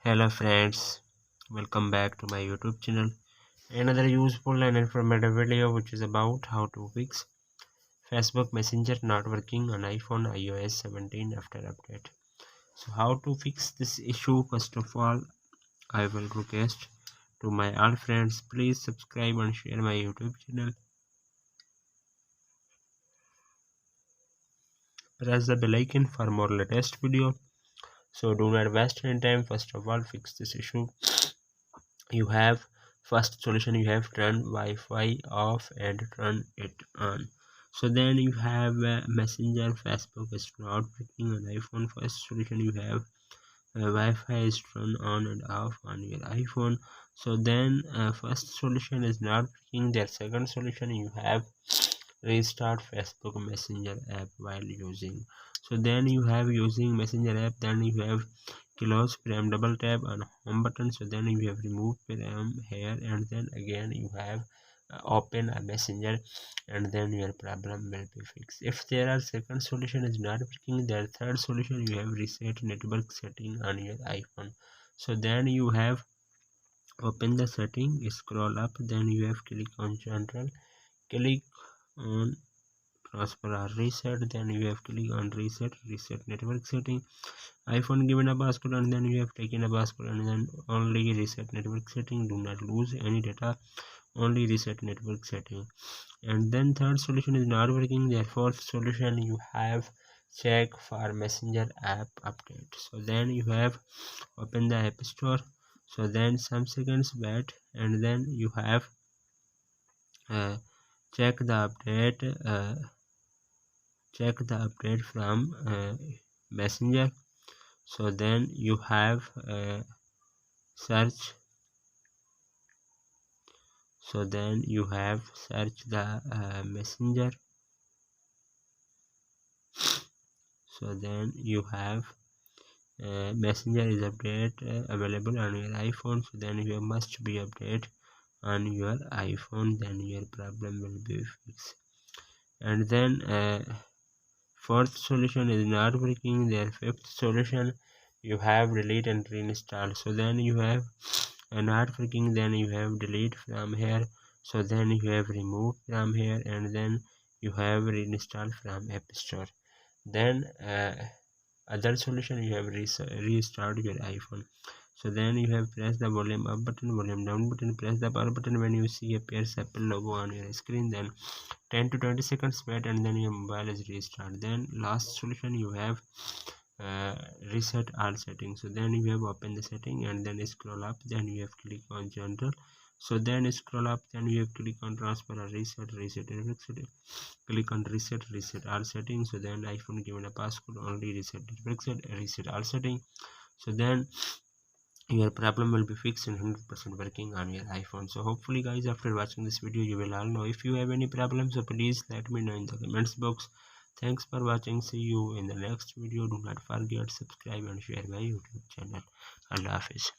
Hello friends, welcome back to my YouTube channel. Another useful and informative video which is about how to fix Facebook Messenger not working on iPhone iOS 17 after update. So how to fix this issue? First of all, I will request to my all friends, please subscribe and share my YouTube channel. Press the bell icon for more latest video. So do not waste any time. First of all, fix this issue. You have first solution, you have turn Wi-Fi off and turn it on. So then you have Messenger. Facebook is not working on iPhone. First solution, you have Wi-Fi is turned on and off on your iPhone. So then first solution is not working. Their second solution, you have restart Facebook Messenger app while using. So then you have using Messenger app, then you have close frame, double tap on home button. So then you have remove frame here, and then again you have open a messenger, and then your problem will be fixed. If there are second solution is not working, their third solution, you have reset network setting on your iPhone. So then you have open the setting, scroll up, then you have click on general, click on transfer or reset, then you have click on reset network setting. iPhone given a passcode, and then you have taken a passcode, and then only reset network setting. Do not lose any data, only reset network setting. And then third solution is not working. Their fourth solution, you have check for messenger app update. So then you have open the app store. So then some seconds wait, and then you have check the update from messenger. So then you have search. So then you have search the messenger. So then you have messenger is update available on your iPhone. So then you must be update on your iPhone, then your problem will be fixed. And then fourth solution is not working. Their fifth solution, you have delete and reinstall. So then you have not working, then you have delete from here. So then you have remove from here, and then you have reinstall from app store. Then other solution, you have restart your iPhone. So then you have press the volume up button, volume down button, press the power button. When you see appears Apple logo on your screen, then 10 to 20 seconds wait, and then your mobile is restart. Then last solution, you have reset all settings. So then you have open the setting, and then scroll up, then you have click on general. So then scroll up, then you have click on transfer or reset network setting. Click on reset all settings. So then iPhone given a passcode, only reset network reset all settings. So then your problem will be fixed and 100% working on your iPhone. So hopefully guys, after watching this video, you will all know. If you have any problems, so please let me know in the comments box. Thanks for watching. See you in the next video. Do not forget subscribe and share my YouTube channel. Allah Hafiz.